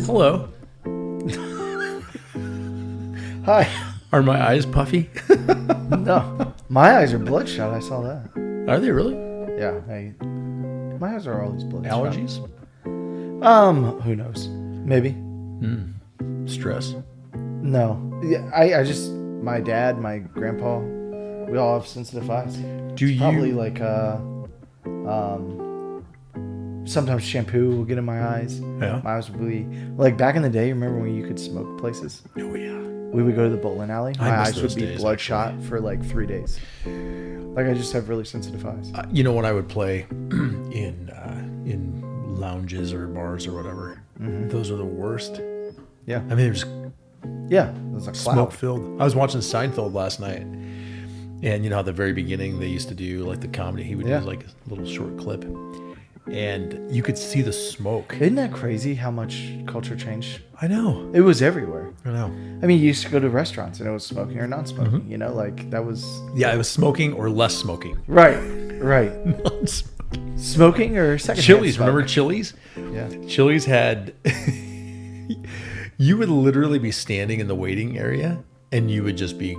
Hello. Hi. Are my eyes puffy? No, my eyes are bloodshot. I saw that. Are they really? Yeah, my eyes are always bloodshot. Allergies? Who knows? Maybe. Stress? No. Yeah, I just my dad, my grandpa, we all have sensitive eyes. Do you Probably like sometimes shampoo will get in my eyes. Yeah. My eyes will be like back in the day. Remember when you could smoke places? Oh yeah. We would go to the bowling alley. I My miss eyes those would be days, bloodshot for like 3 days. Like I just have really sensitive eyes. You know when I would play in lounges or bars or whatever, those are the worst. Yeah. I mean, there's Yeah. It's like smoke filled. I was watching Seinfeld last night, and you know how at the very beginning they used to do like the comedy. He would do like a little short clip, and you could see the smoke. Isn't that crazy how much culture changed? I know. It was everywhere. I know. I mean, you used to go to restaurants and it was smoking or non-smoking. You know, like that was Yeah, it was smoking or less smoking. right. Non-smoking. Smoking or second. Chili's, remember Chili's? Yeah. Chili's had. You would literally be standing in the waiting area, and you would just be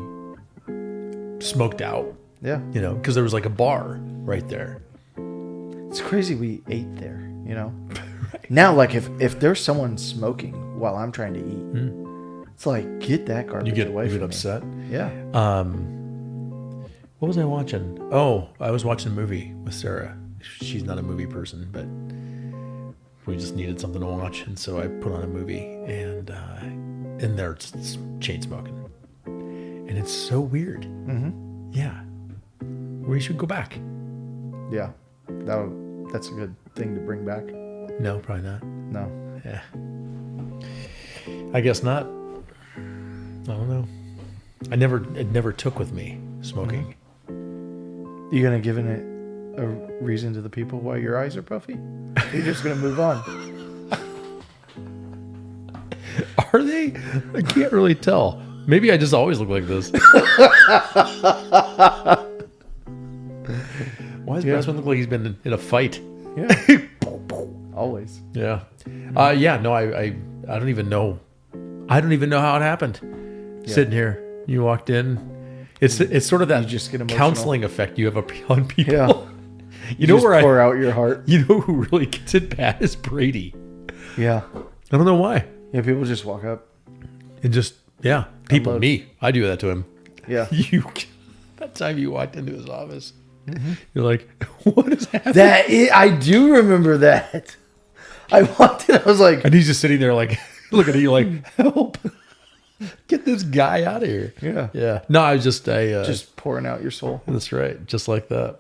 smoked out. Yeah. You know, because there was like a bar right there. It's crazy we ate there. You know. Right. Now, like if there's someone smoking while I'm trying to eat, it's like get that garbage away from me. Upset. Yeah. What was I watching? Oh, I was watching a movie with Sarah. She's not a movie person, but we just needed something to watch, and so I put on a movie, and in there it's chain smoking, and it's so weird. Mm-hmm. Yeah, we should go back. Yeah, that's a good thing to bring back. No, probably not. No. Yeah, I guess not. I don't know. It never took with me smoking. You gonna give it a reason to the people why your eyes are puffy? You're just gonna move on. Are they? I can't really tell. Maybe I just always look like this. Why does Brassman look like he's been in a fight? Yeah. Always. Yeah. Yeah. No, I don't even know. I don't even know how it happened. Yeah. Sitting here, you walked in. It's sort of that just get counseling effect you have on people. Yeah. You know where pour out your heart. You know who really gets it bad is Brady. Yeah. I don't know why. Yeah, people just walk up and just people. Me, I do that to him. Yeah. That time you walked into his office, you're like, "What is happening?" I do remember that. I walked in. I was like, and he's just sitting there, like looking at you, like, "Help! Get this guy out of here!" Yeah. Yeah. No, I was just pouring out your soul. That's right, just like that.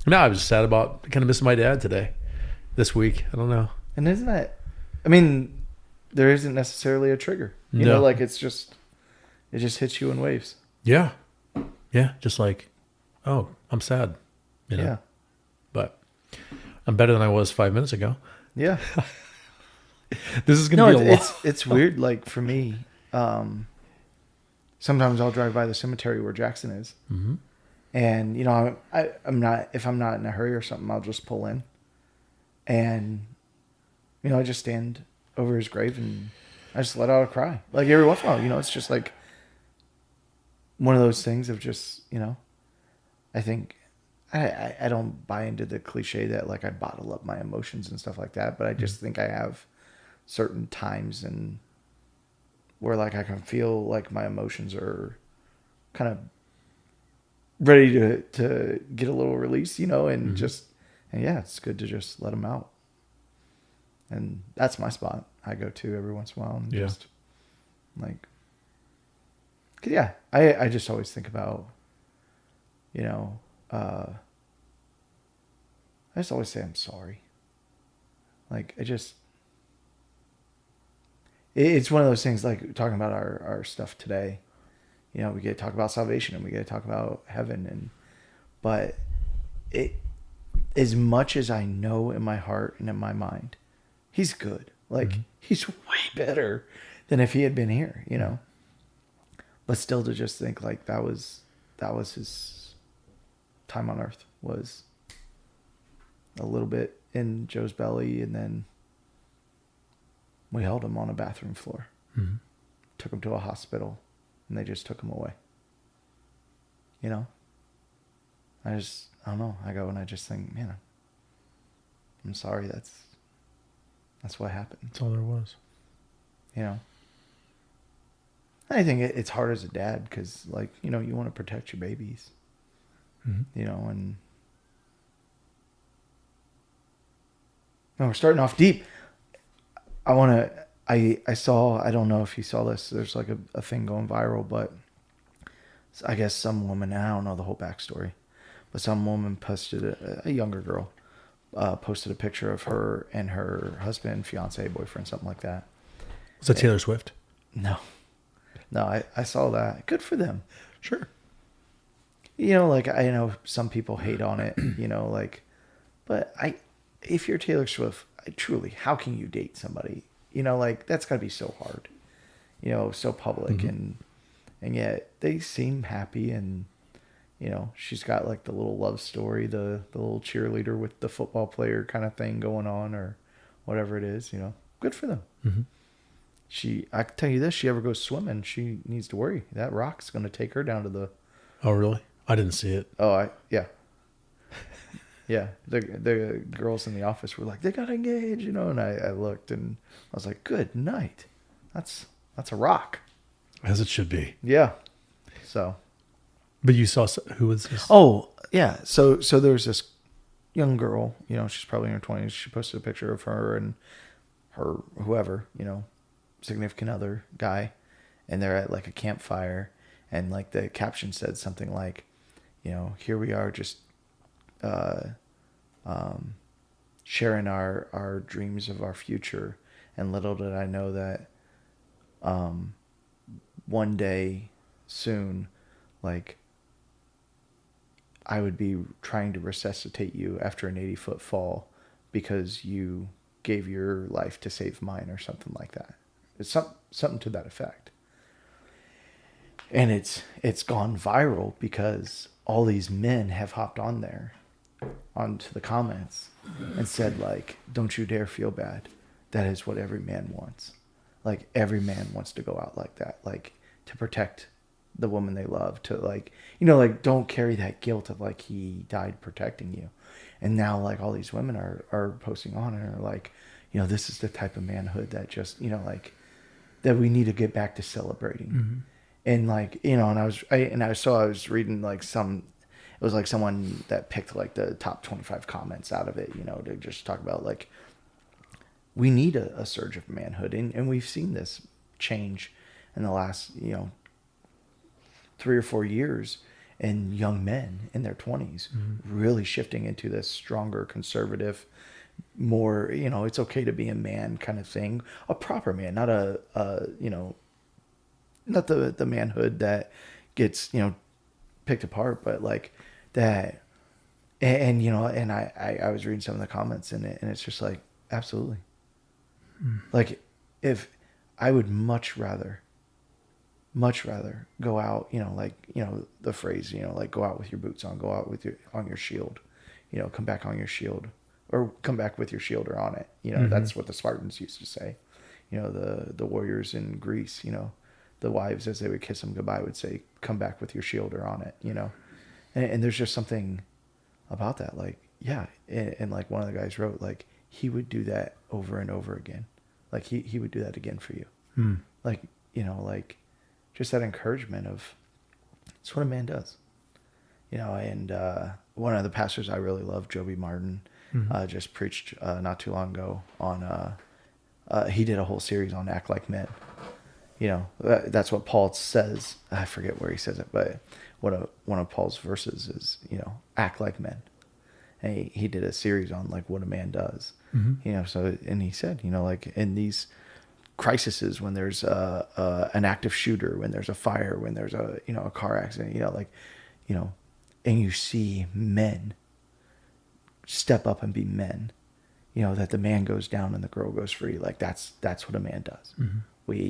No, I was sad about kind of missing my dad this week. I don't know. And isn't that? I mean, there isn't necessarily a trigger. You know, like it just hits you in waves. Yeah. Yeah. Just like, oh, I'm sad. You know? Yeah. But I'm better than I was 5 minutes ago. Yeah. This is going to be a lot. It's weird. Like for me, sometimes I'll drive by the cemetery where Jackson is. Mm-hmm. And, you know, I'm not, if I'm not in a hurry or something, I'll just pull in. And, you know, I just stand over his grave and I just let out a cry. Like every once in a while, you know, it's just like one of those things of just, you know, I think I don't buy into the cliche that like I bottle up my emotions and stuff like that. But I just think I have certain times and where like I can feel like my emotions are kind of ready to get a little release, you know, and yeah, it's good to just let them out. And that's my spot I go to every once in a while and just like, yeah, I just always think about, you know, I just always say I'm sorry. Like it's one of those things like talking about our stuff today. You know, we get to talk about salvation and we get to talk about heaven, but as much as I know in my heart and in my mind, he's good. Like he's way better than if he had been here, you know. But still to just think like that was his time on earth was a little bit in Joe's belly, and then we held him on a bathroom floor. Mm-hmm. Took him to a hospital, and they just took him away. You know? I don't know. I go and I just think, man, I'm sorry. That's what happened. That's all there was. You know? I think it's hard as a dad because, like, you know, you want to protect your babies. Mm-hmm. You know, and no, we're starting off deep. I saw, I don't know if you saw this, there's like a thing going viral, but I guess some woman, I don't know the whole backstory, but some woman posted, a younger girl, posted a picture of her and her husband, fiance, boyfriend, something like that. Was that Taylor Swift? No, I saw that. Good for them. Sure. You know, like, I know some people hate on it, you know, like, but if you're Taylor Swift, truly, how can you date somebody? You know, like, that's gotta be so hard, you know, so public. Mm-hmm. And yet they seem happy, and, you know, she's got like the little love story, the little cheerleader with the football player kind of thing going on, or whatever it is, you know, good for them. Mm-hmm. I can tell you this, she ever goes swimming, she needs to worry. That rock's going to take her down to the... Oh, really? I didn't see it. Oh, yeah. Yeah. The girls in the office were like, they got engaged, you know, and I looked and I was like, good night. That's a rock. As it should be. Yeah. So. But you saw, who was this? Oh, yeah. So there was this young girl, you know, she's probably in her 20s. She posted a picture of her and her, whoever, you know, significant other guy, and they're at like a campfire, and like the caption said something like, you know, here we are just sharing our dreams of our future, and little did I know that one day soon, like, I would be trying to resuscitate you after an 80-foot fall because you gave your life to save mine, or something like that. It's something to that effect. And it's gone viral because all these men have hopped on there, onto the comments, and said, like, don't you dare feel bad. That is what every man wants. Like, every man wants to go out like that, like, to protect the woman they love, to, like, you know, like, don't carry that guilt of, like, he died protecting you. And now, like, all these women are posting on and are like, you know, this is the type of manhood that just, you know, like, that we need to get back to celebrating. Mm-hmm. And, like, you know, and I was reading, like, it was like someone that picked like the top 25 comments out of it, you know, to just talk about, like, we need a surge of manhood. And we've seen this change in the last, you know, 3 or 4 years, in young men in their 20s, mm-hmm. really shifting into this stronger, conservative, more, you know, it's okay to be a man kind of thing, a proper man, not you know, not the manhood that gets, you know, picked apart, but like that. And you know, and I was reading some of the comments in it, and it's just like, absolutely. Like, if I would much rather go out, you know, like, you know, the phrase, you know, like, go out with your boots on, go out with on your shield, you know, come back on your shield, or come back with your shield or on it. You know, mm-hmm. That's what the Spartans used to say. You know, the warriors in Greece, you know, the wives, as they would kiss them goodbye, would say, come back with your shield or on it, you know. And there's just something about that. Like, yeah. And like one of the guys wrote, like, he would do that over and over again. Like, he would do that again for you. Like, you know, like, just that encouragement of, it's what a man does. You know, and one of the pastors I really love, Joby Martin, mm-hmm. Just preached not too long ago on, he did a whole series on Act Like Men. You know, that's what Paul says. I forget where he says it, but one of Paul's verses is, you know, act like men. And he did a series on, like, what a man does. Mm-hmm. You know, so, and he said, you know, like, in these crises, when there's an active shooter, when there's a fire, when there's a, you know, a car accident, you know, like, you know, and you see men step up and be men, you know, that the man goes down and the girl goes free. Like, that's what a man does. Mm-hmm.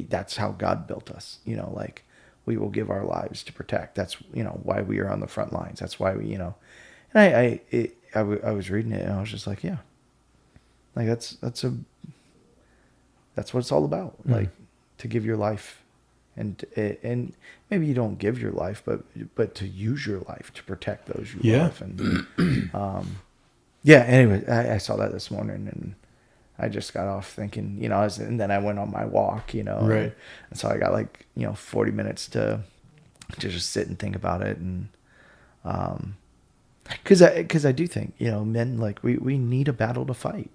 That's how God built us, you know, like, we will give our lives to protect. That's, you know, why we are on the front lines. That's why we, you know, And I was reading it and I was just like, yeah, like that's what it's all about. Like to give your life, and maybe you don't give your life, but to use your life to protect those you love. And yeah. Anyway, I saw that this morning and I just got off thinking, and then I went on my walk, Right. and so I got 40 minutes to just sit and think about it. And because I do think, men, like we need a battle to fight.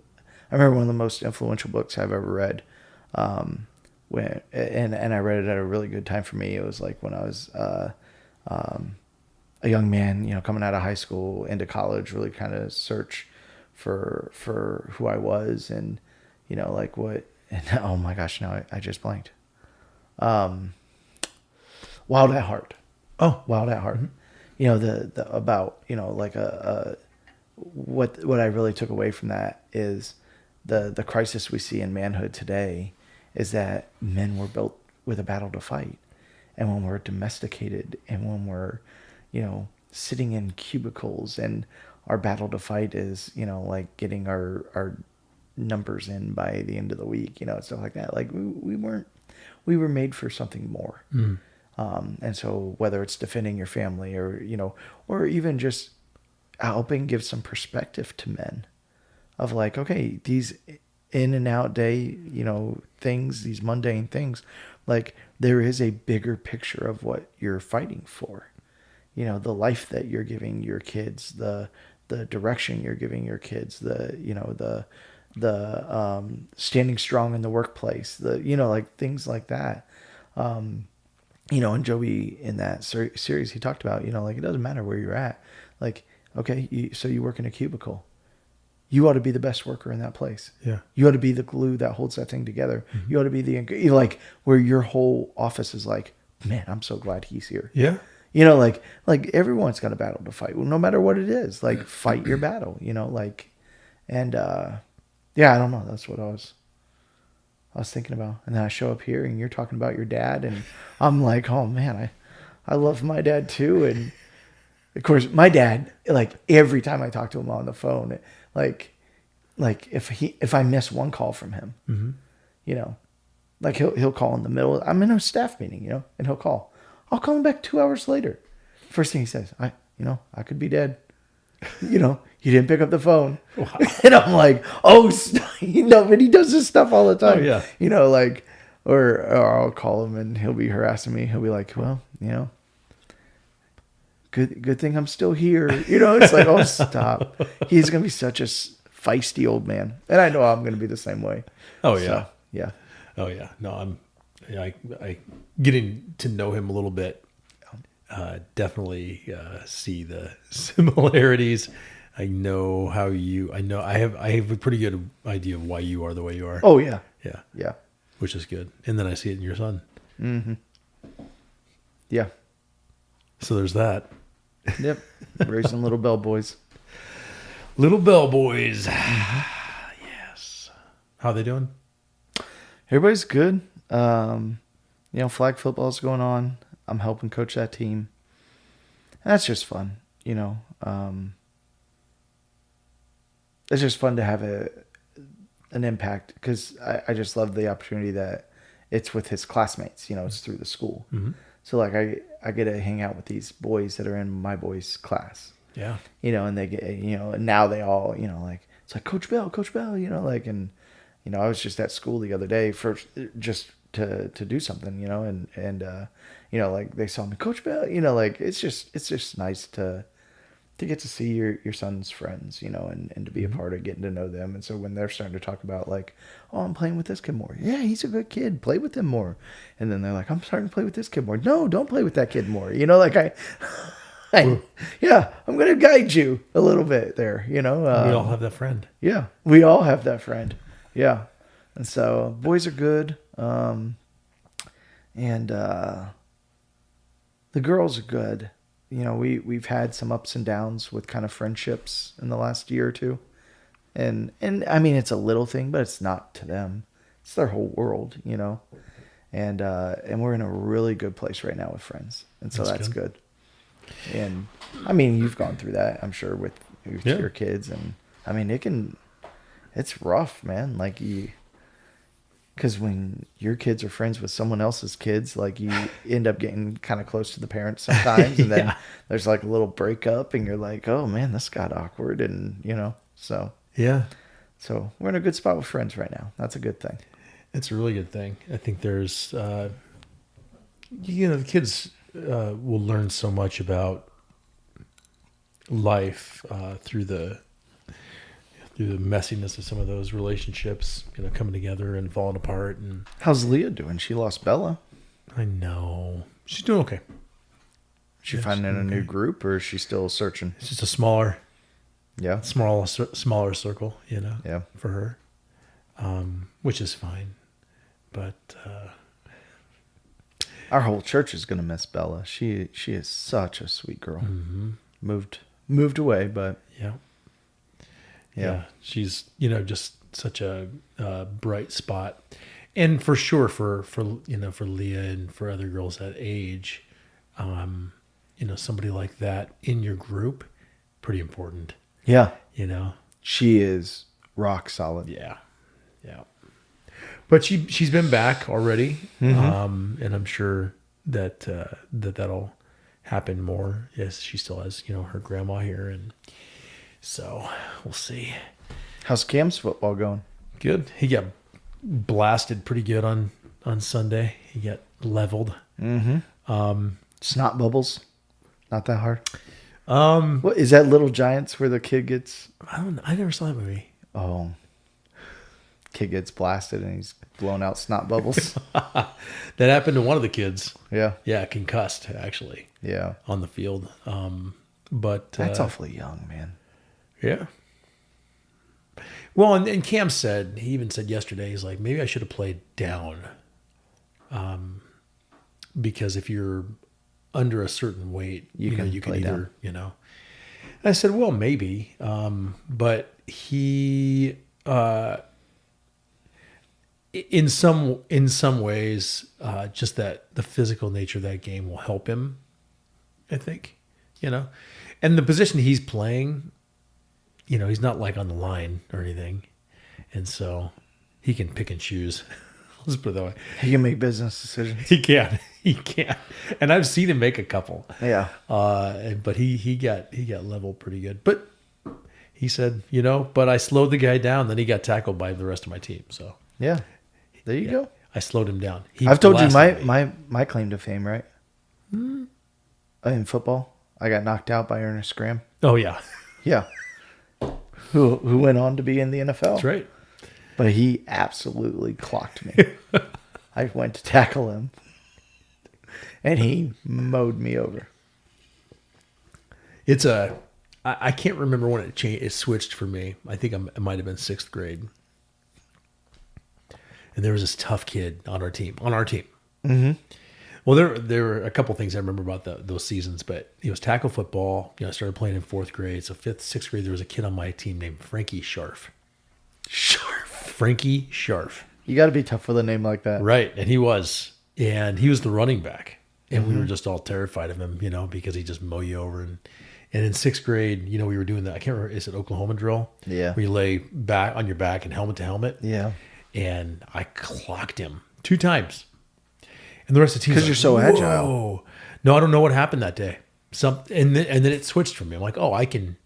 I remember one of the most influential books I've ever read, and I read it at a really good time for me. It was like when I was a young man, coming out of high school into college, really kind of search for who I was, and like what. And oh my gosh, now I just blanked. Wild at Heart. Oh, Wild at Heart. The about like what I really took away from that is the crisis we see in manhood today is that men were built with a battle to fight, and when we're domesticated and when we're sitting in cubicles, and our battle to fight is like getting our numbers in by the end of the week, stuff like that. Like we were made for something more. And so whether it's defending your family or even just helping give some perspective to men of like, okay, these in and out day, things, these mundane things, like there is a bigger picture of what you're fighting for, the life that you're giving your kids, the direction you're giving your kids, the standing strong in the workplace, like things like that. And Joey in that series, he talked about, like, it doesn't matter where you're at. Like, okay, so you work in a cubicle. You ought to be the best worker in that place. Yeah. You ought to be the glue that holds that thing together. Mm-hmm. You ought to be like where your whole office is like, man, I'm so glad he's here. Yeah. Like everyone's got a battle to fight. Well, no matter what it is, like fight your battle, and yeah, I don't know. That's what I was thinking about. And then I show up here and you're talking about your dad, and I'm like, oh man, I love my dad too. And of course my dad, like every time I talk to him on the phone, like if I miss one call from him, mm-hmm. Like he'll call in the middle. I'm in a staff meeting, and he'll call. I'll call him back 2 hours later. First thing he says, I could be dead. You didn't pick up the phone. Wow. And I'm like, oh, but he does this stuff all the time. Oh, yeah. Like, or I'll call him and he'll be harassing me. He'll be like, well, good thing I'm still here. It's like, oh, stop. He's going to be such a feisty old man. And I know I'm going to be the same way. Oh, yeah. So, yeah. Oh, yeah. No, I getting to know him a little bit. Definitely see the similarities. I know I have a pretty good idea of why you are the way you are. Oh yeah. Yeah. Yeah. Which is good. And then I see it in your son. Mm-hmm. Yeah. So there's that. Yep. Raising little bell boys. Little bell boys. Mm-hmm. Yes. How are they doing? Everybody's good. Flag football's going on. I'm helping coach that team. And that's just fun, It's just fun to have an impact because I just love the opportunity that it's with his classmates, it's through the school. Mm-hmm. So like I get to hang out with these boys that are in my boys' class. Yeah. And they get, and now they all, like, it's like Coach Bell, and, I was just at school the other day for just to do something, and like they saw me, Coach Bell, like it's just nice to get to see your son's friends, and to be a part of getting to know them. And so when they're starting to talk about like, oh, I'm playing with this kid more. Yeah, he's a good kid. Play with him more. And then they're like, I'm starting to play with this kid more. No, don't play with that kid more. Like I'm going to guide you a little bit there, we all have that friend. Yeah, we all have that friend. Yeah. And so boys are good. And the girls are good. We've had some ups and downs with kind of friendships in the last year or two. And I mean, it's a little thing, but it's not to them. It's their whole world, And we're in a really good place right now with friends. And so that's good. And I mean, you've gone through that, I'm sure, with Yeah. your kids, and I mean, it's rough, man. Like because when your kids are friends with someone else's kids, like you end up getting kind of close to the parents sometimes, and then Yeah. there's like a little breakup, and you're like, oh man, this got awkward, and Yeah. so we're in a good spot with friends right now. That's a good thing. It's a really good thing. I think there's, the kids will learn so much about life through the messiness of some of those relationships, coming together and falling apart. And How's Leah doing? She lost Bella. I know she's doing okay. She Yeah, finding she's a new okay. group, or is she still searching? It's just a smaller Yeah, smaller circle, yeah. for her, which is fine. But Our whole church is gonna miss Bella. She is such a sweet girl. Moved away, but yeah, yeah. she's just such a bright spot, and for sure for Leah and for other girls that age, somebody like that in your group, pretty important. Yeah, You know, she is rock solid. yeah, yeah. But she's been back already, and I'm sure that that'll happen more. Yes, she still has her grandma here, and so we'll see. How's Cam's football going? Good. He got blasted pretty good on Sunday. He got leveled. Snot bubbles, not that hard. What is that? Little Giants, where the kid gets I never saw that movie. kid gets blasted and he's blown out snot bubbles. That happened to one of the kids. Yeah, Yeah, concussed actually yeah. on the field. But That's awfully young, man. yeah. Well, and Cam he even said yesterday, he's like, maybe I should have played down. Because if you're under a certain weight, you can play either, And I said, well, maybe. But he, in some ways, just that the physical nature of that game will help him, I think, and the position he's playing, he's not like on the line or anything. And so he can pick and choose. Let's put it that way. He can make business decisions. He can. And I've seen him make a couple. Yeah. But he got leveled pretty good. But he said, but I slowed the guy down. Then he got tackled by the rest of my team. So Yeah. There you go. I slowed him down. I've told you blasted me. my claim to fame, right? In football, I got knocked out by Ernest Graham. Oh yeah, Yeah. Who went on to be in the NFL. that's right. But he absolutely clocked me. I went to tackle him, and he mowed me over. It's I can't remember when it changed. It switched for me. I think it might have been 6th grade. And there was this tough kid on our team. Mm-hmm. Well, there were a couple things I remember about those seasons, but it was tackle football. I started playing in 4th grade. So 5th, 6th grade, there was a kid on my team named Frankie Scharf. Frankie Scharf. You got to be tough with a name like that. Right. And he was the running back. And we were just all terrified of him, because he just mow you over. And in 6th grade, we were doing that. I can't remember. Is it Oklahoma drill? Yeah. Where you lay back on your back and helmet to helmet. Yeah. And I clocked him 2 times. And the rest of the team, because you're so agile. Whoa. No, I don't know what happened that day. And then it switched for me. I'm like, oh, I can,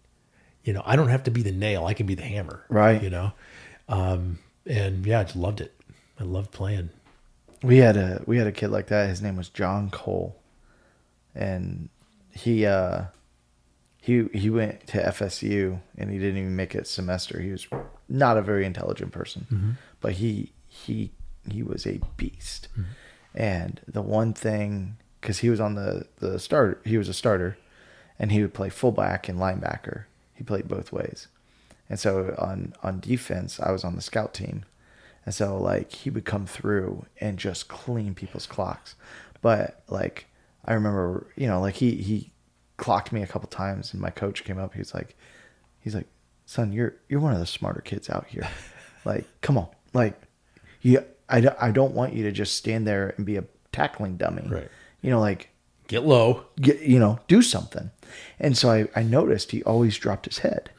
I don't have to be the nail. I can be the hammer. Right. And yeah, I just loved it. I loved playing. We had a kid like that. His name was John Cole, and he went to FSU and he didn't even make it semester. He was not a very intelligent person, but he was a beast. And the one thing, because he was on the start, he was a starter, and he would play fullback and linebacker. He played both ways. And so on defense, I was on the scout team. And so, like, he would come through and just clean people's clocks. But, like, I remember, he clocked me a couple times, and my coach came up. He's like, son, you're one of the smarter kids out here. Like, come on. Like, I don't want you to just stand there and be a tackling dummy. Right. Like, Get low. Do something. And so I noticed he always dropped his head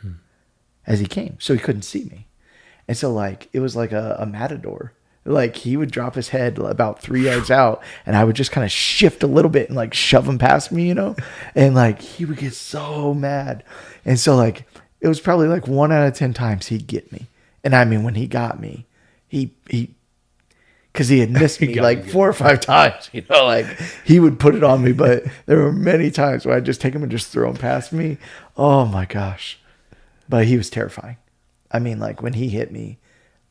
as he came, so he couldn't see me. And so like it was like a matador. Like he would drop his head about 3 yards out, and I would just kind of shift a little bit and like shove him past me, and like he would get so mad. And so like it was probably like 1 out of 10 times he'd get me. And I mean, when he got me, he because he had missed me like 4 or 5 times, like he would put it on me. But there were many times where I'd just take him and just throw him past me. Oh my gosh. But he was terrifying. I mean, like when he hit me,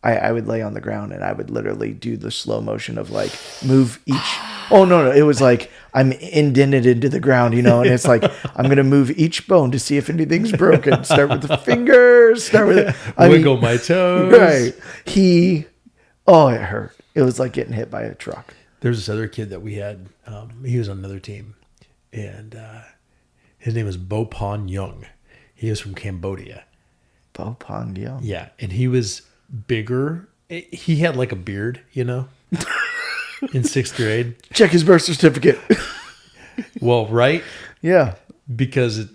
I would lay on the ground and I would literally do the slow motion of like move each. Oh, no. It was like I'm indented into the ground, and it's like I'm going to move each bone to see if anything's broken. Start with the fingers. Wiggle my toes. Right. It hurt. It was like getting hit by a truck. There's this other kid that we had. He was on another team, and his name was Bo Pon Young. He was from Cambodia. Bo Pon Young. Yeah, and he was bigger. He had like a beard, in 6th grade. Check his birth certificate. Well, right? Yeah. Because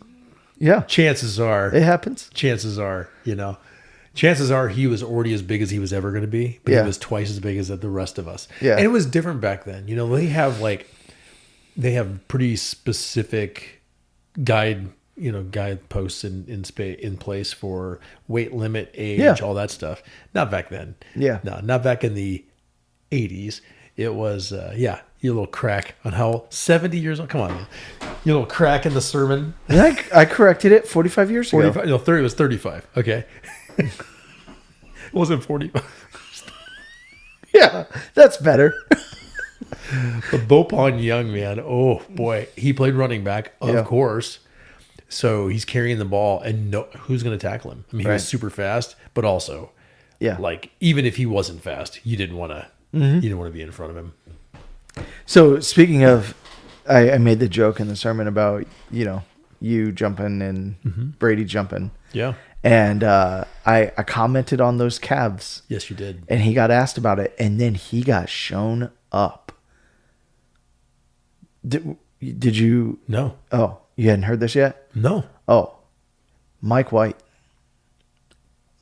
chances are it happens. Chances are he was already as big as he was ever going to be, but he was twice as big as the rest of us. Yeah. And it was different back then. They have pretty specific guideposts in place for weight limit, age, all that stuff. Not back then. Yeah. No, not back in the 80s. It was, your little crack on how 70 years old. Come on, man. Your little crack in the sermon. I corrected it 45 years ago. 30, it was 35. Okay. It wasn't 45. Yeah, that's better. But Bopon Young, man, oh boy, he played running back, of course. So he's carrying the ball, and who's going to tackle him? I mean, he was super fast, but also, like even if he wasn't fast, you didn't want to. You didn't want to be in front of him. So speaking of, I made the joke in the sermon about you jumping and Brady jumping. Yeah. And I commented on those calves. Yes, you did. And he got asked about it, and then he got shown up. Did you? No. Oh, you hadn't heard this yet? No. Oh, Mike White.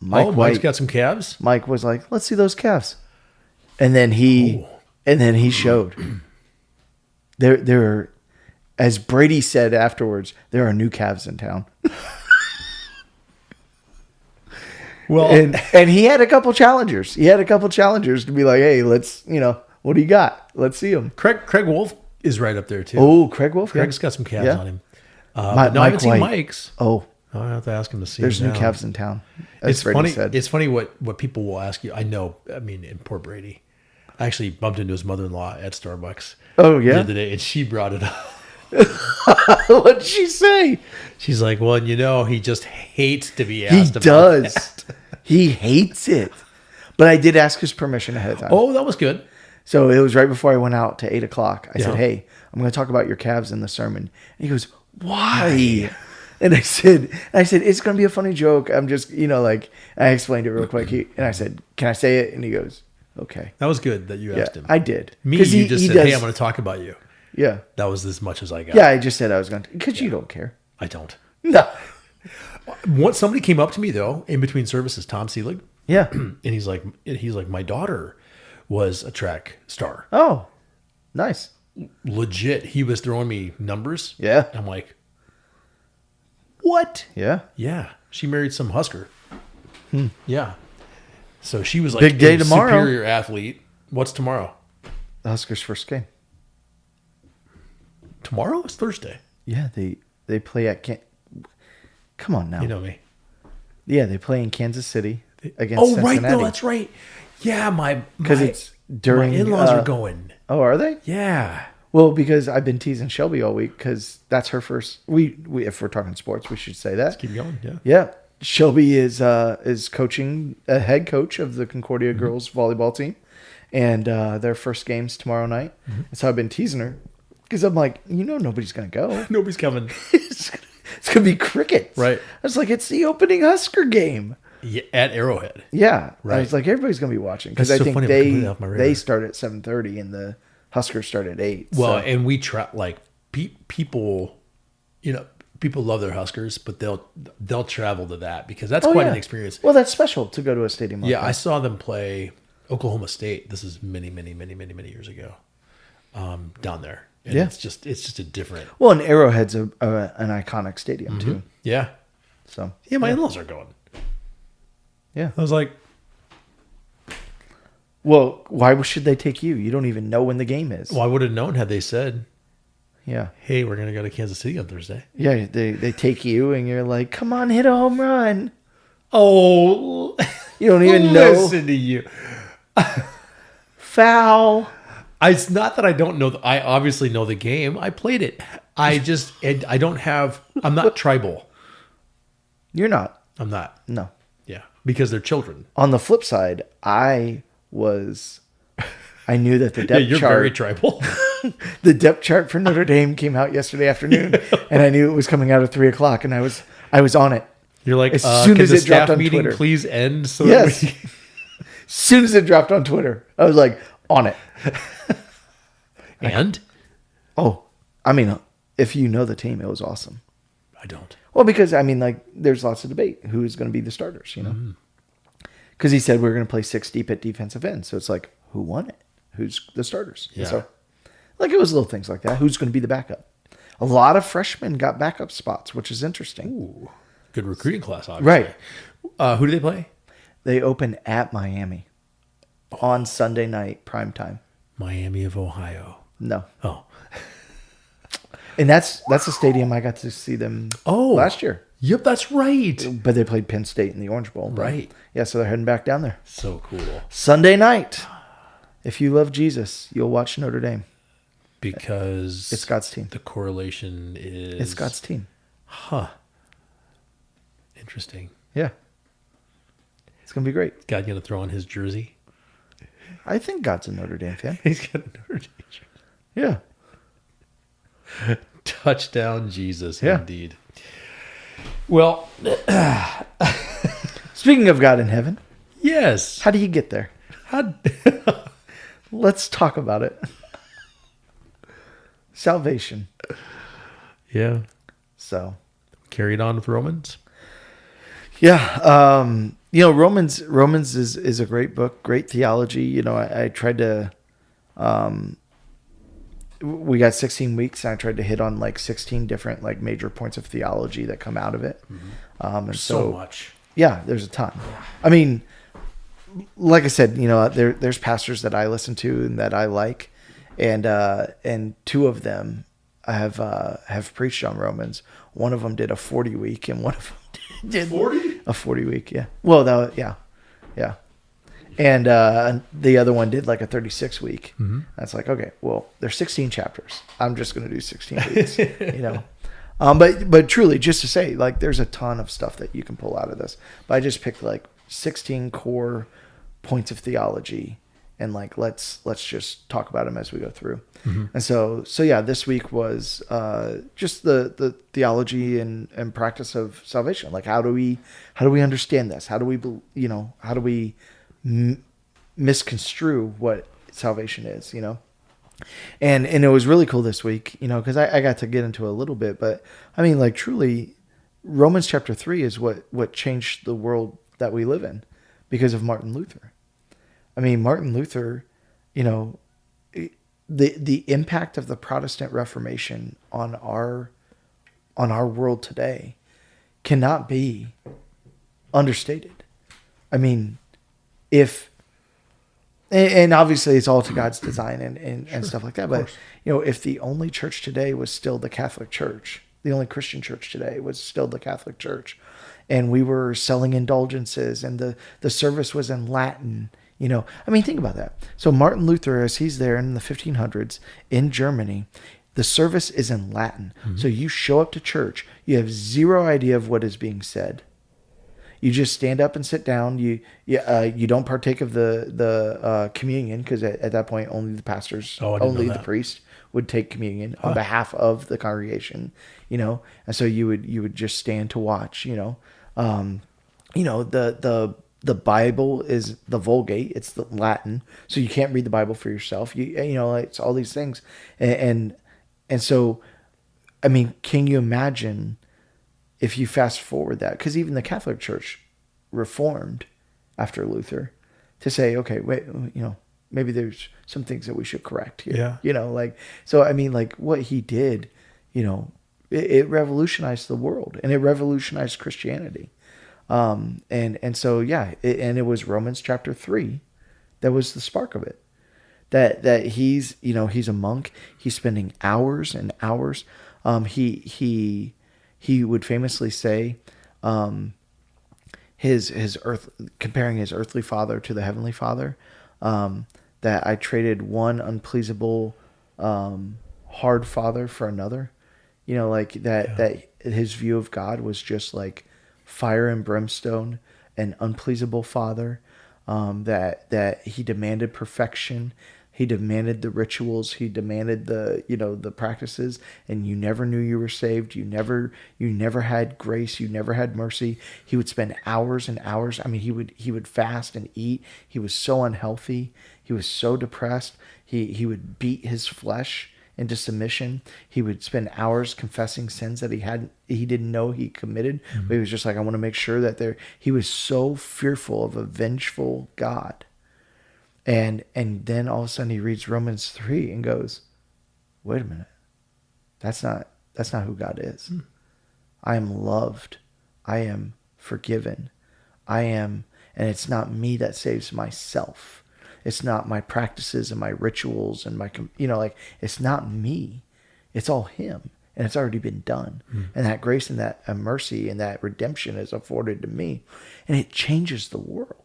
Mike's got some calves? Mike was like, let's see those calves. And then he showed. There are, as Brady said afterwards, there are new calves in town. Well, and he had a couple challengers. He had a couple challengers to be like, hey, let's, what do you got? Let's see them. Craig Wolf is right up there too. Oh, Craig Wolf. Craig's got some calves on him. I haven't seen Mike's. Oh, I'll have to ask him to see. There's new calves in town. It's funny. It's funny what people will ask you. I know. I mean, in poor Brady, I actually bumped into his mother-in-law at Starbucks. Oh yeah, the other day, and she brought it up. What'd she say? She's like, well, he just hates to be asked about does. That. He hates it. But I did ask his permission ahead of time. Oh, that was good. So it was right before I went out to 8:00. I said, hey, I'm going to talk about your calves in the sermon. And he goes, why? And I said, it's going to be a funny joke. I'm just, I explained it real quick. And I said, can I say it? And he goes, okay. That was good that you asked him. I did. You just said, hey, I'm going to talk about you. Yeah. That was as much as I got. Yeah, I just said I was going to, because you don't care. I don't. No. Somebody came up to me though in between services, Tom Seelig. Yeah. And he's like, my daughter was a track star. Oh, nice. Legit. He was throwing me numbers. Yeah. I'm like, what? Yeah. Yeah. She married some Husker. Yeah. So she was like big day tomorrow. Superior athlete. What's tomorrow? The Huskers' first game. Tomorrow is Thursday. Yeah, they play at Come on now. You know me. Yeah, they play in Kansas City against Cincinnati. Right. No, that's right. Yeah, because it's during my in-laws are going. Oh, are they? Yeah. Well, because I've been teasing Shelby all week because that's her first. We if we're talking sports, we should say that. Let's keep going. Yeah. Yeah. Shelby is coaching a head coach of the Concordia girls volleyball team, and their first game's tomorrow night. And so I've been teasing her because I'm like, nobody's gonna go. Nobody's coming. It's gonna be crickets. Right. I was like, it's the opening Husker game. Yeah, at Arrowhead. Yeah. Right. I was like, everybody's gonna be watching because I think they start at 7:30 and the Huskers start at 8. Well, and we people, people love their Huskers, but they'll travel to that because that's Oh, quite yeah. an experience. Well, that's special to go to a stadium like Yeah, that. I saw them play Oklahoma State. This is many years ago, down there. And Yeah. it's just a different. Well, and Arrowhead's an iconic stadium too. Yeah, So yeah. My in-laws are going. yeah. I was like, Well, why should they take you? You don't even know when the game is. well, I would have known had they said, Yeah. "Hey, we're gonna go to Kansas City on Thursday." Yeah, they take you and you're like, come on, hit a home run. Oh, You don't even know. listen to you. Foul. It's not that I don't know. I obviously know the game. I played it. I don't have. I'm not tribal. You're not. I'm not. No. Yeah, because they're children. On the flip side, I knew that the Yeah, depth you're chart, very tribal. the depth chart for Notre Dame came out yesterday afternoon, and I knew it was coming out at 3:00, and I was on it. You're like, As soon can as the it dropped staff on meeting Twitter. please end? So Yes. that we- As soon as it dropped on Twitter, I was like, on it. and Oh, I mean, if you know the team, it was awesome. I don't. Well, because I mean, like, there's lots of debate who's going to be the starters, you know? Because he said we're going to play 6 deep at defensive end, so it's like, who won it? Who's the starters? Yeah. So, like, it was little things like that. Who's going to be the backup? A lot of freshmen got backup spots, which is interesting. Ooh, good recruiting class, obviously. Right. Who do they play? They open at Miami on Sunday night prime time. Miami of Ohio. No, Oh, and that's a stadium I got to see them last year. Yep, that's right. But they played Penn State in the Orange Bowl. But Right. yeah, so they're heading back down there. So cool. Sunday night. If you love Jesus, you'll watch Notre Dame. Because It's God's team. the correlation is It's God's team. Huh. Interesting. Yeah. It's going to be great. God gonna throw on his jersey. I think God's a Notre Dame fan. He's got a Notre Dame jersey. Yeah. Touchdown, Jesus, Yeah. indeed. Well, Speaking of God in heaven, yes. how do you get there? How, Let's talk about it. Salvation. yeah. So, Carried on with Romans. yeah. Romans is a great book, great theology. I tried to, we got 16 weeks and I tried to hit on like 16 different like major points of theology that come out of it. And There's so so much. Yeah, there's a ton. I mean, like I said, there's pastors that I listen to and that I like, and 2 of them have preached on Romans. One of them did a 40-week, and one of them did 40? a 40-week. Yeah. Well, yeah. And the other one did like a 36-week. That's like, okay, well, there's 16 chapters. I'm just going to do 16 weeks. But truly, just to say, like, there's a ton of stuff that you can pull out of this. But I just picked like 16 core points of theology, and like let's just talk about them as we go through. And so yeah, this week was just the theology and practice of salvation. Like, how do we understand this? How do we misconstrue what salvation is? And it was really cool this week, because I got to get into a little bit, but I mean, like, truly, Romans chapter 3 is what changed the world that we live in because of Martin Luther. I mean, Martin Luther, the impact of the Protestant Reformation on our world today cannot be understated. I mean, and obviously it's all to God's design and stuff like that. But, if the only church today was still the Catholic Church, the only Christian church today was still the Catholic Church, and we were selling indulgences and the service was in Latin, I mean, think about that. So Martin Luther, as he's there in the 1500s in Germany, the service is in Latin. So you show up to church, you have zero idea of what is being said. You just stand up and sit down. You don't partake of the communion, because at that point only the pastors, only the priest would take communion on behalf of the congregation. And so you would just stand to watch. The Bible is the Vulgate. It's the Latin, so you can't read the Bible for yourself. It's all these things, and so I mean, can you imagine if you fast forward that? Because even the Catholic Church reformed after Luther to say, okay, wait, maybe there's some things that we should correct here. Yeah. So I mean, what he did, it revolutionized the world, and it revolutionized Christianity. And so, yeah, and it was Romans chapter 3 that was the spark of it. That he's a monk. He's spending hours and hours. He would famously say, his earth, comparing his earthly father to the heavenly Father, that I traded one unpleasable, hard father for another. That his view of God was just like fire and brimstone, an unpleasable father. That he demanded perfection. He demanded the rituals. He demanded the practices, and you never knew you were saved. You never had grace. You never had mercy. He would spend hours and hours. I mean, he would fast and eat. He was so unhealthy. He was so depressed. He would beat his flesh into submission. He would spend hours confessing sins that he didn't know he committed. Mm-hmm. But he was just like, I want to make sure that he was so fearful of a vengeful God. And then all of a sudden he reads Romans 3 and goes, wait a minute. That's not who God is. Mm. I am loved. I am forgiven. And it's not me that saves myself. It's not my practices and my rituals and it's not me. It's all him. And it's already been done. Mm. And that grace and that mercy and that redemption is afforded to me. And it changes the world.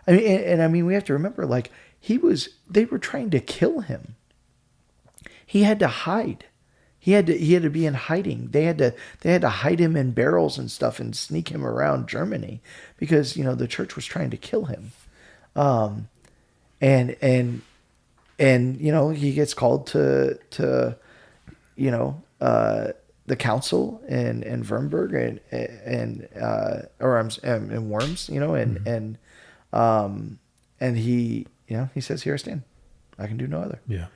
I mean, we have to remember, they were trying to kill him. He had to hide. He had to be in hiding. They had to hide him in barrels and stuff and sneak him around Germany because, the church was trying to kill him. And he gets called to the council in Wurmberg and Worms, and he says, here I stand. I can do no other. Yeah.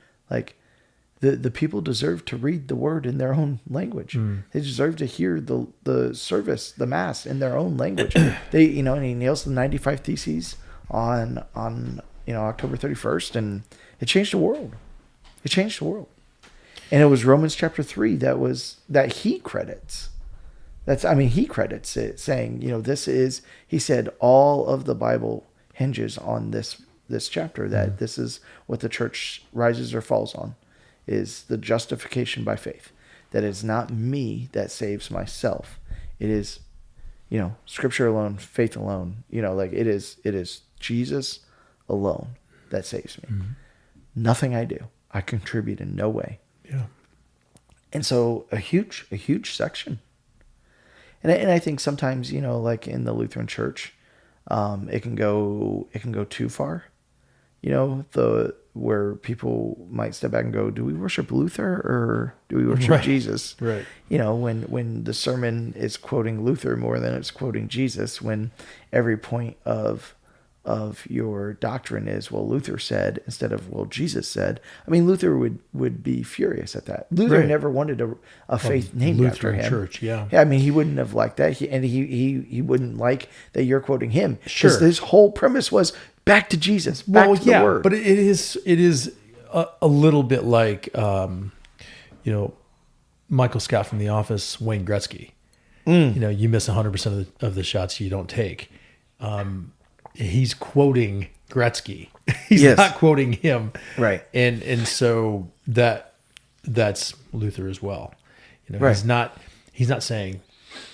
The people deserve to read the word in their own language. Mm. They deserve to hear the service, the mass in their own language. And he nails the 95 Theses on October 31st, and it changed the world. It changed the world. And it was Romans chapter 3 that he credits. He credits it, saying, he said all of the Bible hinges on this chapter, that this is what the church rises or falls on, is the justification by faith. That it's not me that saves myself. It is, Scripture alone, faith alone. It is Jesus alone that saves me. Mm-hmm. Nothing I do. I contribute in no way. Yeah. And so a huge section. And I think sometimes, in the Lutheran Church, it can go too far, where people might step back and go, do we worship Luther or do we worship Jesus? Right. When the sermon is quoting Luther more than it's quoting Jesus, when every point of your doctrine is, well, Luther said, instead of, well, Jesus said. I mean, Luther would be furious at that. Luther never wanted a faith named Lutheran after him. Church, yeah. I mean, he wouldn't have liked that. He wouldn't like that you're quoting him. Sure. His whole premise was back to Jesus, back to the Word. But it is a little bit like, Michael Scott from The Office, Wayne Gretzky. Mm. You miss 100% of the shots you don't take. He's quoting Gretzky. He's not quoting him. Right. And so that's Luther as well. He's not saying,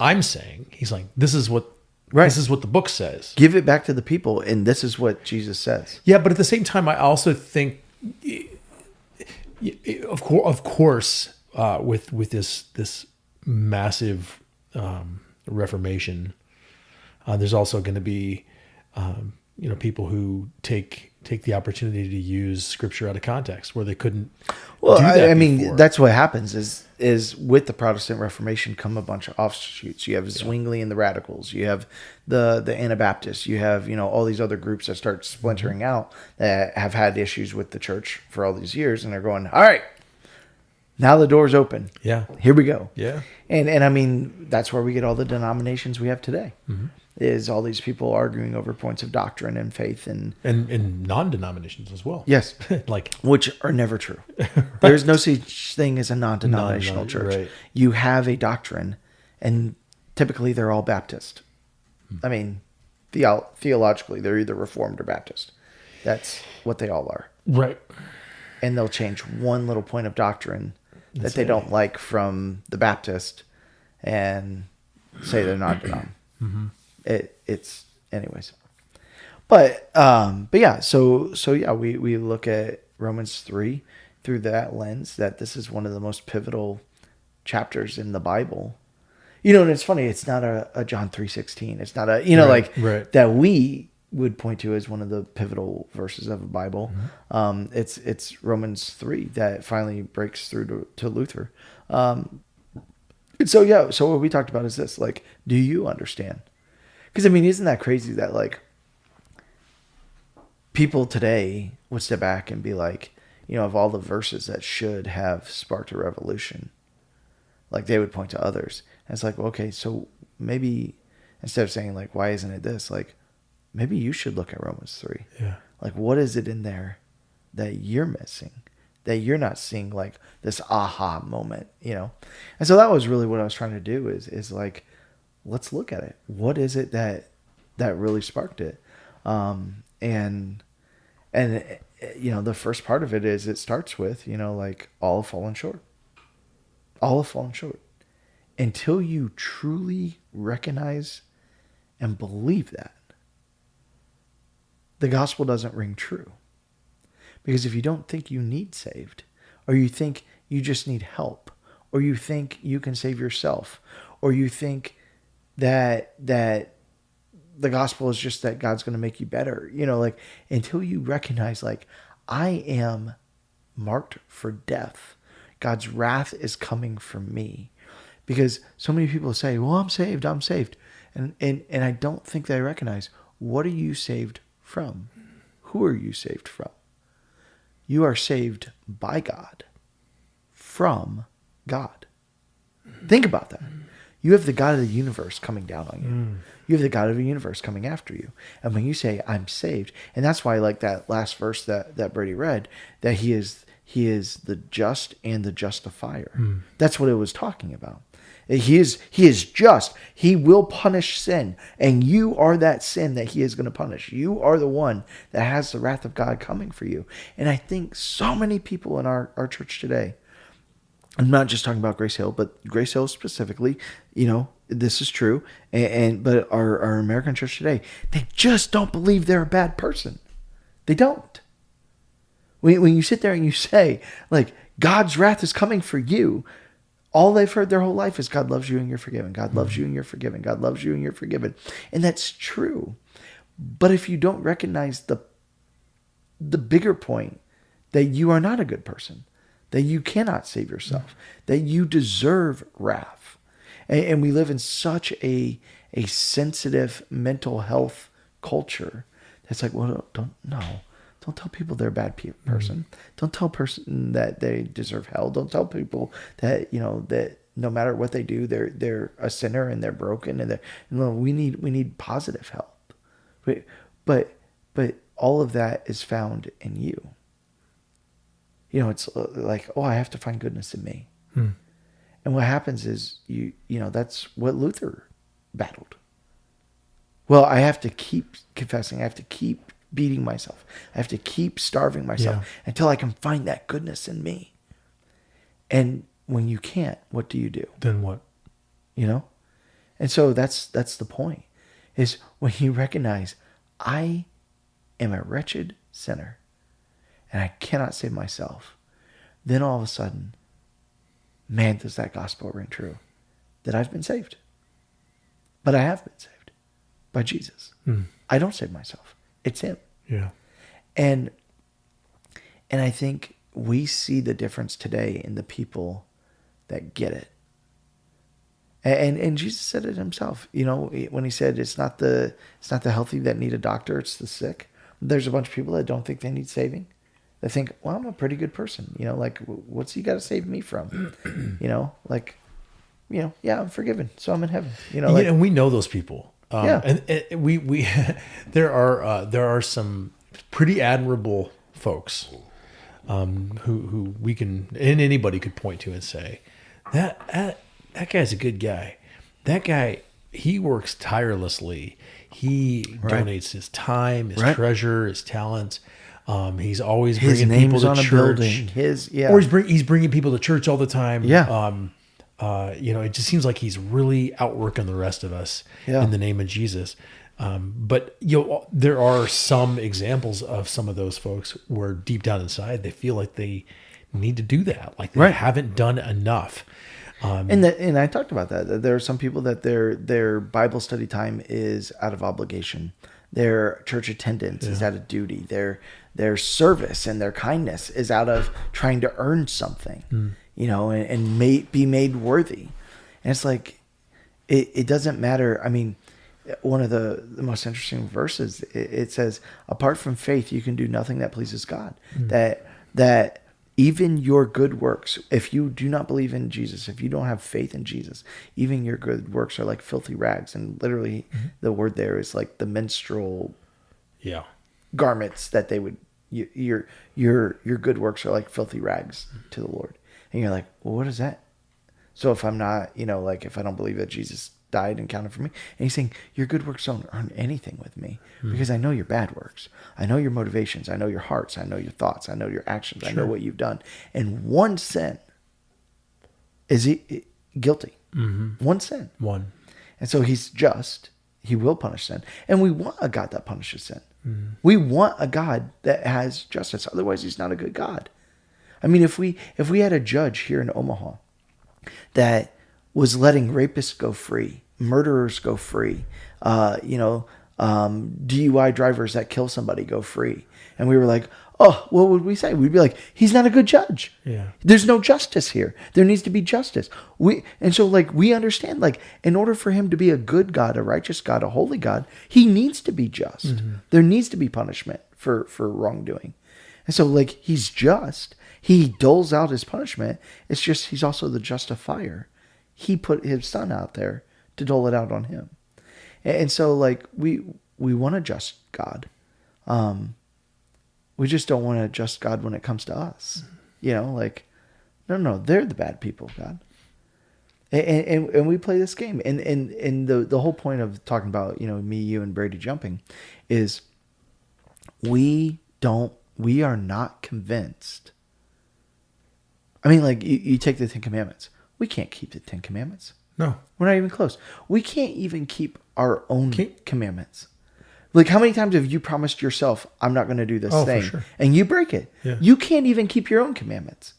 I'm saying, he's like, this is what the book says. Give it back to the people, and this is what Jesus says. Yeah, but at the same time, I also think, of course, with this massive Reformation, there's also going to be people who take the opportunity to use Scripture out of context where they couldn't. Well, do that before. That's what happens is with the Protestant Reformation come a bunch of offshoots. You have Zwingli and the Radicals. You have the Anabaptists. You have all these other groups that start splintering out that have had issues with the church for all these years, and they're going, all right, Now the door's open. Yeah. Here we go. Yeah. And I mean, that's where we get all the denominations we have today. Is all these people arguing over points of doctrine and faith and non-denominations as well. yes, Like, which are never true. There's no such thing as a non-denominational church. Right. You have a doctrine, and typically they're all Baptist. I mean, theologically, they're either Reformed or Baptist. That's what they all are. right. And they'll change one little point of doctrine that they it. don't like from the Baptist and say they're not denom. It's anyways. But yeah, so yeah, we look at Romans 3 through that lens, that this is one of the most pivotal chapters in the Bible. You know, and it's funny, it's not a John 3:16. It's not a, Right. that we would point to as one of the pivotal verses of the Bible. It's Romans 3 that finally breaks through to Luther. And so yeah, so what we talked about is this, like, do you understand? Because I mean, isn't that crazy that like people today would step back and be like, of all the verses that should have sparked a revolution, like they would point to others. And it's like, well, okay, so maybe instead of saying like, why isn't it this? Like, maybe you should look at Romans 3. Yeah. Like, what is it in there that you're missing, that you're not seeing, like this aha moment, And so that was really what I was trying to do is like, let's look at it. What is it that really sparked it? And the first part of it is, it starts with, like, all have fallen short. All have fallen short. Until you truly recognize and believe that, the gospel doesn't ring true. Because if you don't think you need saved, or you think you just need help, or you think you can save yourself, or you think that the gospel is just that God's going to make you better, like, until you recognize, like, I am marked for death. God's wrath is coming for me. Because so many people say, well, I'm saved. And I don't think they recognize, what are you saved from? Who are you saved from? You are saved by God, from God. Think about that. You have the God of the universe coming down on you. You have the God of the universe coming after you. And when you say, I'm saved, and that's why, like that last verse that Brady read, that he is the just and the justifier. That's what it was talking about. He is just. He will punish sin. And you are that sin that he is going to punish. You are the one that has the wrath of God coming for you. And I think so many people in our church today, I'm not just talking about GraceHill, but GraceHill specifically, this is true. But our American church today, they just don't believe they're a bad person. They don't. When you sit there and you say, like, God's wrath is coming for you, all they've heard their whole life is God loves you and you're forgiven. God loves you and you're forgiven. God loves you and you're forgiven. And that's true. But if you don't recognize the bigger point, that you are not a good person, that you cannot save yourself, that you deserve wrath. And we live in such a sensitive mental health culture that's like, well, don't tell people they're a bad person. Don't tell a person that they deserve hell. Don't tell people that, that no matter what they do, they're a sinner and they're broken and we need positive help. But all of that is found in you. It's like, oh, I have to find goodness in me. And what happens is that's what Luther battled. Well, I have to keep confessing. I have to keep beating myself. I have to keep starving myself until I can find that goodness in me. And when you can't, what do? Then what? And so that's the point, is when you recognize, I am a wretched sinner and I cannot save myself, then all of a sudden, man, does that gospel ring true, that I've been saved. But I have been saved by Jesus. I don't save myself. It's him. Yeah. And I think we see the difference today in the people that get it. And Jesus said it himself, when he said it's not the healthy that need a doctor, it's the sick. There's a bunch of people that don't think they need saving. that think, well, I'm a pretty good person. You know, like, what's he got to save me from? You know, like, you know, yeah, I'm forgiven, so I'm in heaven. You know, like, and we know those people. Yeah. And we there are some pretty admirable folks who we can, and anybody could point to and say that guy's a good guy. That guy, he works tirelessly. He donates his time, his treasure, his talents. He's always bringing people to church. Or he's bringing people to church all the time. Yeah. You know, it just seems like he's really outworking the rest of us in the name of Jesus. But you know, there are some examples of some of those folks where deep down inside they feel like they need to do that, like they haven't done enough. And I talked about that. There are some people that their Bible study time is out of obligation. Their church attendance is out of duty. Their service and their kindness is out of trying to earn something, you know, and be made worthy. And it's like, it doesn't matter. I mean, one of the most interesting verses, it says, apart from faith, you can do nothing that pleases God. That even your good works, if you do not believe in Jesus, if you don't have faith in Jesus, even your good works are like filthy rags. And literally the word there is like the menstrual garments that they would, your good works are like filthy rags to the Lord. And you're like, well, what is that? So if I'm not, you know, like if I don't believe that Jesus died and counted for me, and he's saying your good works don't earn anything with me because I know your bad works. I know your motivations. I know your hearts. I know your thoughts. I know your actions. I know what you've done. And one sin is guilty. One sin. One. And so he's just. He will punish sin. And we want a God that punishes sin. We want a God that has justice. Otherwise, he's not a good God. I mean, if we had a judge here in Omaha that was letting rapists go free, murderers go free, DUI drivers that kill somebody go free. And we were like, oh, what would we say? We'd be like, he's not a good judge. Yeah. There's no justice here. There needs to be justice. We understand, like, in order for him to be a good God, a righteous God, a holy God, he needs to be just. There needs to be punishment for wrongdoing. And so, like, he's just. He doles out his punishment. It's just he's also the justifier. He put his son out there to dole it out on him. And so, like, we want a just God. We just don't want a just God when it comes to us. You know, like, no, they're the bad people, God. And we play this game. And the whole point of talking about, you know, me, you, and Brady jumping is we are not convinced. I mean, like, you take the Ten Commandments. We can't keep the Ten Commandments. No. We're not even close. We can't even keep our own commandments. Like, how many times have you promised yourself, I'm not going to do this thing, and you break it? Yeah. You can't even keep your own commandments,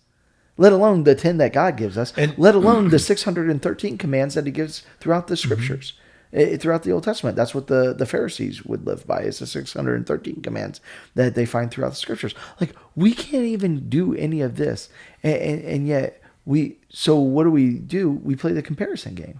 let alone the 10 that God gives us, and let alone the 613 commands that he gives throughout the scriptures, throughout the Old Testament. That's what the Pharisees would live by, is the 613 commands that they find throughout the scriptures. Like, we can't even do any of this, and yet so what do? We play the comparison game.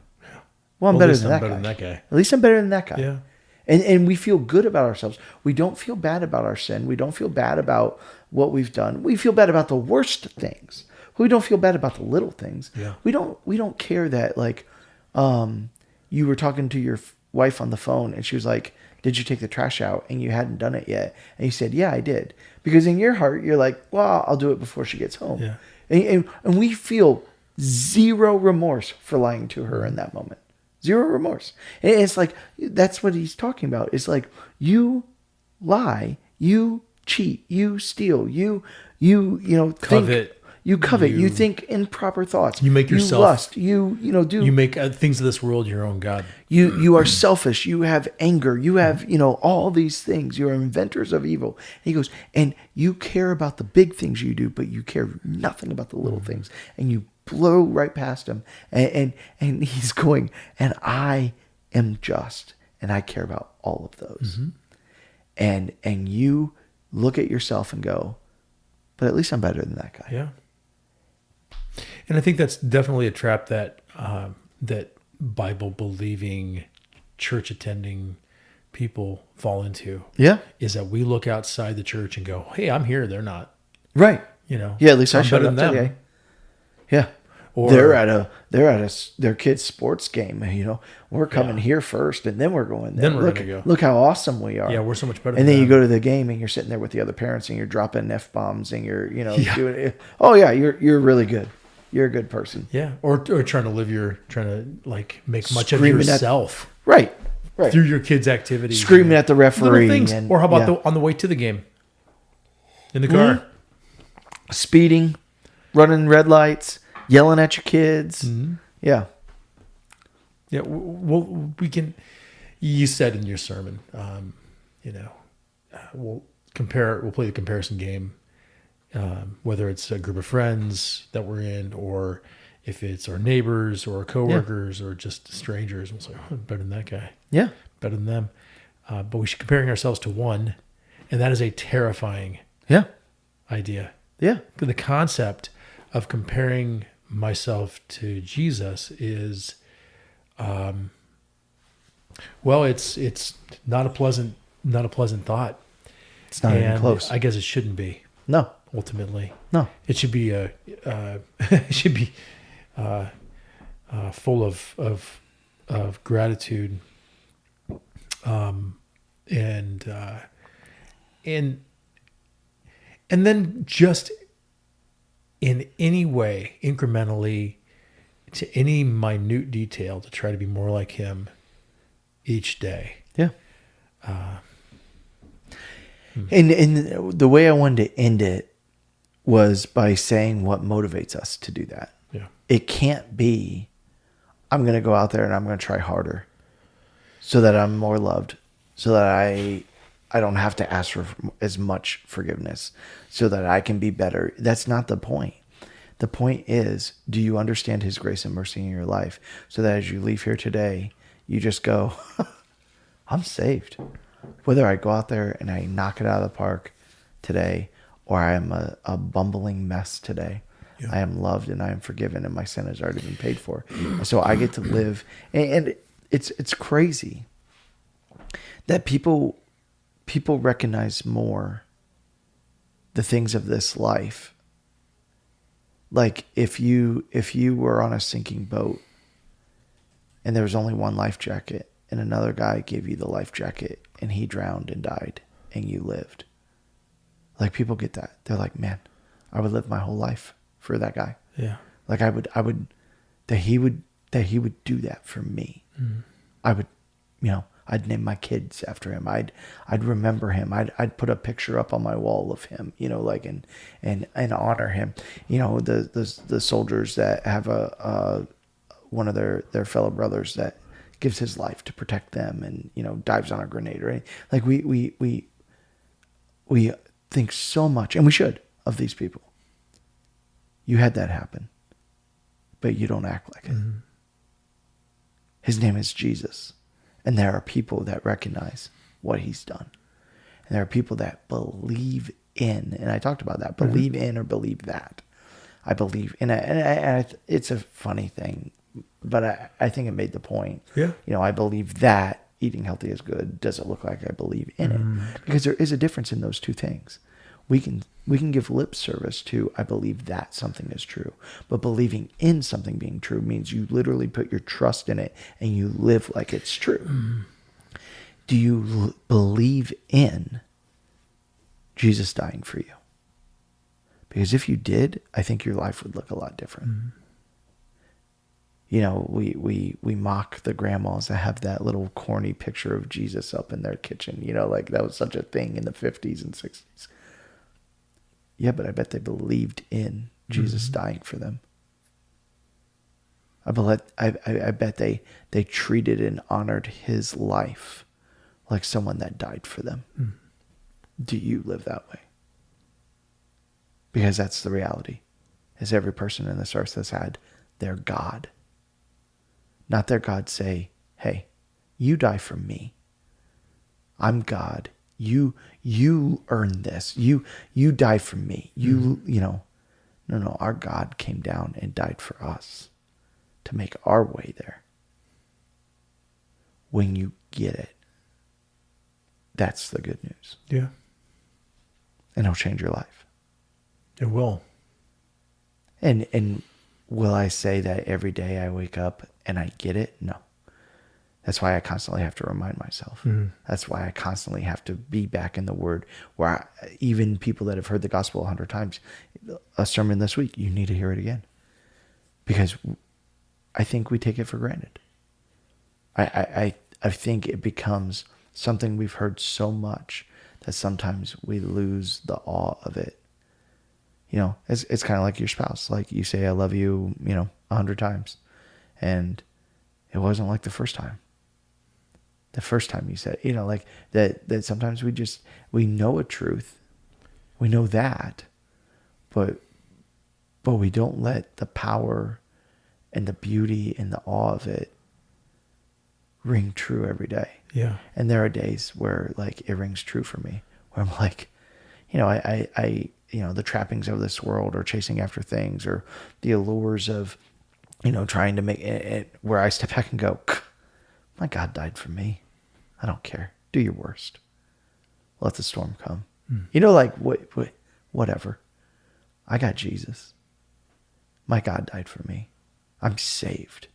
Well, I'm better than that guy. At least I'm better than that guy. Yeah. And we feel good about ourselves. We don't feel bad about our sin. We don't feel bad about what we've done. We feel bad about the worst things. We don't feel bad about the little things. Yeah. We don't care that, like, you were talking to your wife on the phone and she was like, did you take the trash out? And you hadn't done it yet. And you said, yeah, I did. Because in your heart, you're like, well, I'll do it before she gets home. Yeah. And we feel zero remorse for lying to her in that moment. Zero remorse. And it's like, that's what he's talking about. It's like, you lie, you cheat, you steal, you covet. You covet. You think improper thoughts. You make yourself. You lust. You do. You make things of this world your own God. You are selfish. You have anger. You have, all these things. You are inventors of evil. And he goes, and you care about the big things you do, but you care nothing about the little things. And you blow right past him. And he's going, and I am just, and I care about all of those. And you look at yourself and go, but at least I'm better than that guy. Yeah. And I think that's definitely a trap that that Bible believing, church attending people fall into. Yeah. Is that we look outside the church and go, hey, I'm here. They're not. Right. You know. Yeah, at least So I I'm showed better up than them. today. Yeah. Or They're at their kid's sports game. We're coming Yeah. here first, and then we're going there. Then we're gonna go. Look how awesome we are. Yeah, we're so much better. And than then you them. go to the game, and you're sitting there with the other parents, and you're dropping f-bombs, and you're Yeah. doing it. Oh yeah, you're really good. You're a good person. Yeah, or trying to like make much Screaming of at- yourself Right. through your kids' activities, Screaming at the little referee. things. And, Or how about yeah. on the way to the game in the car? Speeding, running red lights, yelling at your kids. Mm-hmm. Yeah. Yeah, well, we can. You said in your sermon, we'll compare. We'll play the comparison game, whether it's a group of friends that we're in, or if it's our neighbors or our coworkers or just strangers. We'll say, oh, better than that guy. Yeah. Better than them. But we should comparing ourselves to one, and that is a terrifying Yeah. idea. Yeah. The concept of comparing myself to Jesus is, it's not a pleasant thought. It's not even close. I guess it shouldn't be. No. Ultimately, No. it should be full of gratitude, and then just in any way, incrementally, to any minute detail, to try to be more like him each day. Yeah. And the way I wanted to end it was by saying what motivates us to do that. Yeah. It can't be, I'm going to go out there and I'm going to try harder so that I'm more loved, so that I don't have to ask for as much forgiveness, so that I can be better. That's not the point. The point is, do you understand his grace and mercy in your life so that as you leave here today, you just go, I'm saved. Whether I go out there and I knock it out of the park today, or I am a bumbling mess today, Yeah. I am loved and I am forgiven and my sin has already been paid for. And so I get to live. And it's crazy that people recognize more the things of this life. Like if you were on a sinking boat and there was only one life jacket and another guy gave you the life jacket and he drowned and died and you lived. Like people get that. They're like, man, I would live my whole life for that guy. Yeah. Like I would that he would do that for me. I would, I'd name my kids after him. I'd remember him. I'd put a picture up on my wall of him, and honor him. The soldiers that have one of their fellow brothers that gives his life to protect them and, dives on a grenade or anything. Like we think so much, and we should, of these people. You had that happen, but you don't act like it. Mm-hmm. His name is Jesus. And there are people that recognize what he's done. And there are people that believe in, and I talked about that, believe in or believe that. I believe in it. And it's a funny thing, but I think it made the point. Yeah. I believe that eating healthy is good. Does it look like I believe in it? Because there is a difference in those two things. We can give lip service to, I believe that something is true. But believing in something being true means you literally put your trust in it and you live like it's true. Do you believe in Jesus dying for you? Because if you did, I think your life would look a lot different. We mock the grandmas that have that little corny picture of Jesus up in their kitchen. Like that was such a thing in the 50s and 60s. Yeah, but I bet they believed in Jesus dying for them. I bet they treated and honored his life like someone that died for them. Do you live that way? Because that's the reality. Is every person in this earth has had their God. Not their God say, hey, you die for me. I'm God. You earned this. You die for me. No, our God came down and died for us to make our way there. When you get it, that's the good news. Yeah. And it'll change your life. It will. And will I say that every day I wake up and I get it? No. That's why I constantly have to remind myself. That's why I constantly have to be back in the Word. Even people that have heard the gospel 100 times, a sermon this week, you need to hear it again, because I think we take it for granted. I think it becomes something we've heard so much that sometimes we lose the awe of it. You know, it's kind of like your spouse. Like, you say, I love you, 100 times. And it wasn't like the first time. The first time you said, like that sometimes we know a truth. We know that, but we don't let the power and the beauty and the awe of it ring true every day. Yeah. And there are days where, like, it rings true for me, where I'm like, I the trappings of this world, or chasing after things, or the allures of, trying to make it, where I step back and go, my God died for me. I don't care. Do your worst. Let the storm come. Like, whatever. I got Jesus. My God died for me. I'm saved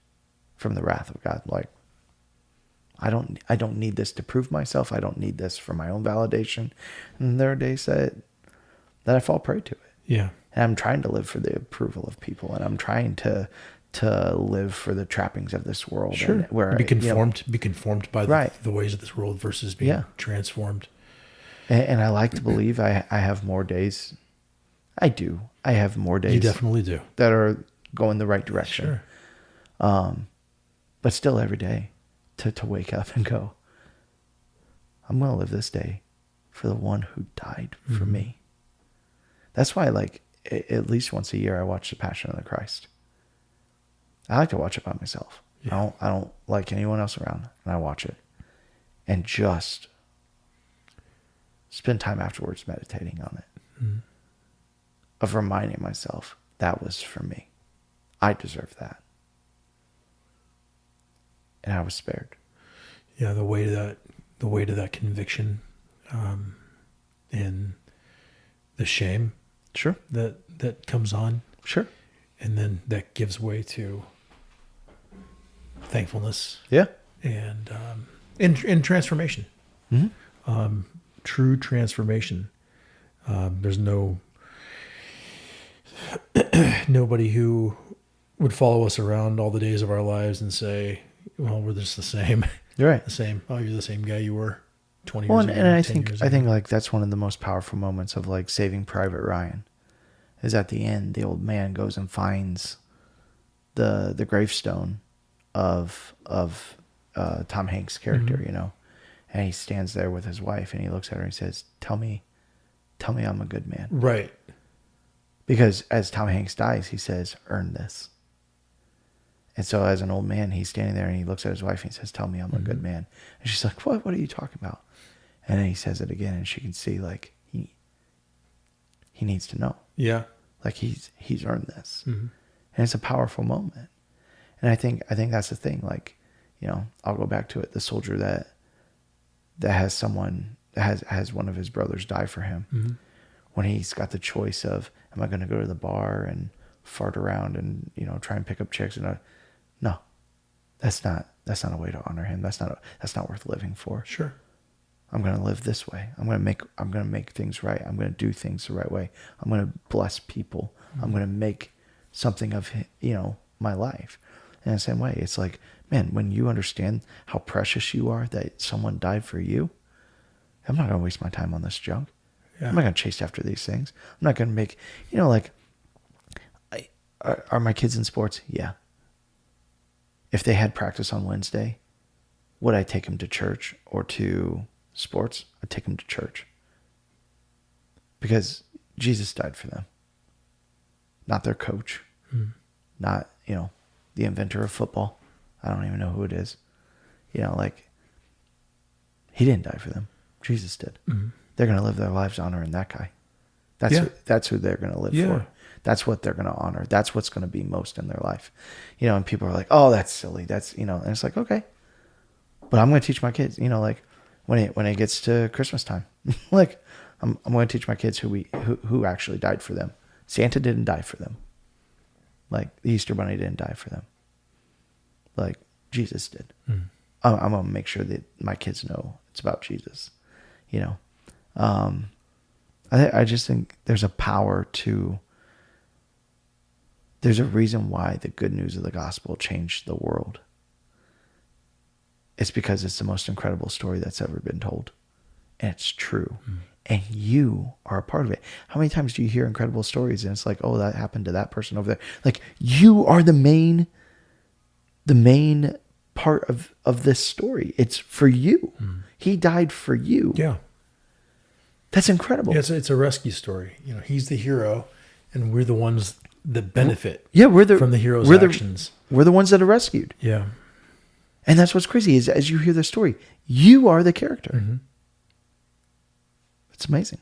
from the wrath of God. Like, I don't need this to prove myself. I don't need this for my own validation. And there are days that I fall prey to it. Yeah. And I'm trying to live for the approval of people, and I'm trying to live for the trappings of this world. Sure. And where be conformed by the ways of this world versus being transformed. And I like to believe I have more days. I do. I have more days. You definitely do. That are going the right direction. Sure. But still, every day to wake up and go, I'm going to live this day for the one who died for me. That's why, like, at least once a year, I watch The Passion of the Christ. I like to watch it by myself. Yeah. I don't like anyone else around, and I watch it and just spend time afterwards meditating on it, of reminding myself that was for me. I deserve that, and I was spared. Yeah, the weight of that conviction, and the shame, sure, that comes on, sure, and then that gives way to thankfulness, and transformation, true transformation. There's nobody who would follow us around all the days of our lives and say, well, we're just the same. You're right. The same. Oh, you're the same guy you were 20 well, years ago. And I think like that's one of the most powerful moments of, like, Saving Private Ryan, is at the end, the old man goes and finds the gravestone of Tom Hanks' character, and he stands there with his wife, and he looks at her and he says, tell me I'm a good man. Right. Because as Tom Hanks dies, he says, earn this. And so as an old man, he's standing there and he looks at his wife and he says, tell me I'm a good man. And she's like, what are you talking about? And then he says it again, and she can see, like, he needs to know. Yeah. Like, he's earned this. And it's a powerful moment. And I think that's the thing. Like, I'll go back to it. The soldier that has someone, has one of his brothers die for him. When he's got the choice of, am I going to go to the bar and fart around and, try and pick up chicks? And no, that's not a way to honor him. That's not worth living for. Sure. I'm going to live this way. I'm going to make things right. I'm going to do things the right way. I'm going to bless people. I'm going to make something of, my life. In the same way, it's like, man, when you understand how precious you are, that someone died for you, I'm not going to waste my time on this junk. Yeah. I'm not going to chase after these things. I'm not going to make, like, are my kids in sports? Yeah. If they had practice on Wednesday, would I take them to church or to sports? I'd take them to church. Because Jesus died for them. Not their coach. Not, the inventor of football. I don't even know who it is. Like, he didn't die for them. Jesus did. They're going to live their lives honoring that guy. That's who they're going to live for. That's what they're going to honor. That's what's going to be most in their life. And people are like, oh, that's silly. That's, and it's like, okay. But I'm going to teach my kids, like, when it gets to Christmas time, like, I'm going to teach my kids who actually died for them. Santa didn't die for them. Like the Easter Bunny didn't die for them. Like Jesus did. I'm going to make sure that my kids know it's about Jesus, you know? I just think there's a power to, there's a reason why the good news of the gospel changed the world. It's because it's the most incredible story that's ever been told. And it's true. And you are a part of it. How many times do you hear incredible stories and it's like, oh, that happened to that person over there? Like, you are the main part of this story. It's for you. He died for you. Yeah. That's incredible. Yeah, it's a rescue story. You know, he's the hero, and we're the ones that benefit. Yeah, we're from the hero's actions. We're the ones that are rescued. Yeah, and that's what's crazy is as you hear the story, you are the character. It's amazing,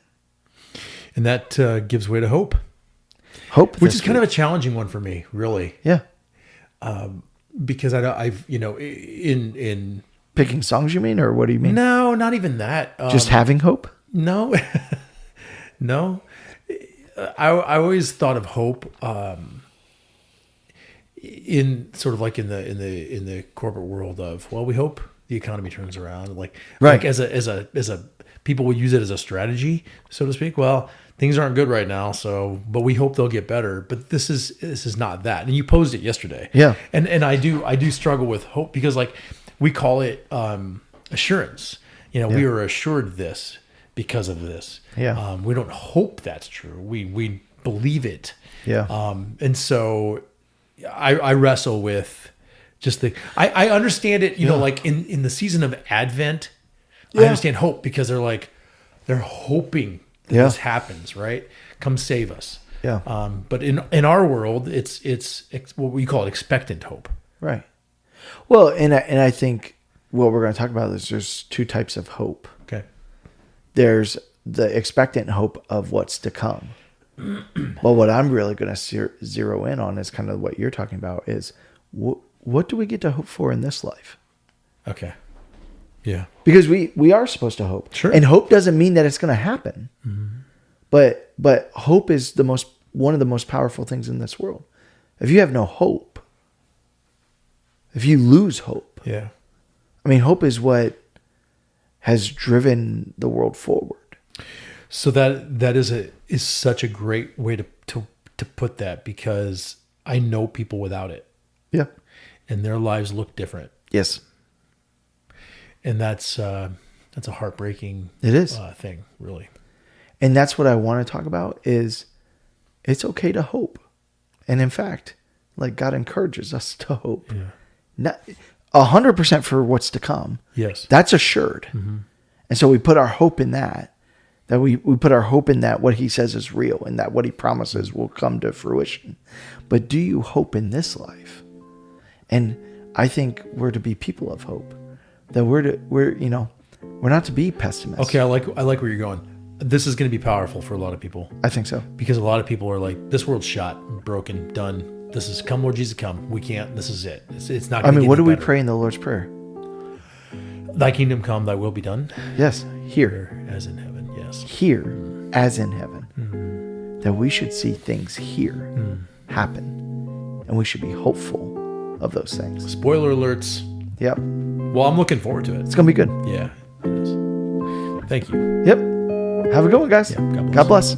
and that gives way to hope. Hope, which is kind of a challenging one for me, really. Yeah, because I've in picking songs. You mean, or what do you mean? No, not even that. Just having hope. No, no. I always thought of hope in sort of like in the corporate world of, well, we hope the economy turns around, like as a people will use it as a strategy, so to speak. Well, things aren't good right now, but we hope they'll get better. But this is not that. And you posed it yesterday. Yeah. And I do struggle with hope because like we call it assurance. You know, we are assured this because of this. Yeah. We don't hope that's true. We believe it. Yeah. And so I wrestle with just I understand it, you know, like in the season of Advent, I understand hope because they're hoping that this happens, right? Come save us. Yeah. But in our world, it's what we call expectant hope. Right. Well, and I think what we're going to talk about is there's two types of hope. Okay. There's the expectant hope of what's to come. But what I'm really going to zero in on is kind of what you're talking about is what do we get to hope for in this life? Okay. Yeah. Because we are supposed to hope. Sure. And hope doesn't mean that it's going to happen. But hope is one of the most powerful things in this world. If you have no hope, if you lose hope. Yeah. I mean, hope is what has driven the world forward. So that is such a great way to put that, because I know people without it. Yeah. And their lives look different. Yes. And that's a heartbreaking thing, really. And that's what I want to talk about is it's okay to hope. And in fact, like God encourages us to hope. Yeah. Not 100% for what's to come. Yes. That's assured. And so we put our hope in that we put our hope in that what he says is real and that what he promises will come to fruition. But do you hope in this life? And I think we're to be people of hope. That we're not to be pessimists. Okay, I like where you're going. This is going to be powerful for a lot of people. I think so. Because a lot of people are like, this world's shot, broken, done. This is come, Lord Jesus, come. We can't. This is it. It's not. I mean, what do we better. pray in the Lord's Prayer? Thy kingdom come, thy will be done. Yes, here as in heaven. Yes, here as in heaven. That we should see things here happen, and we should be hopeful of those things. Spoiler alerts. Yep. Well, I'm looking forward to it. It's gonna be good. Yeah. It is. Thank you. Yep. Have a good one, guys. Yeah, God bless.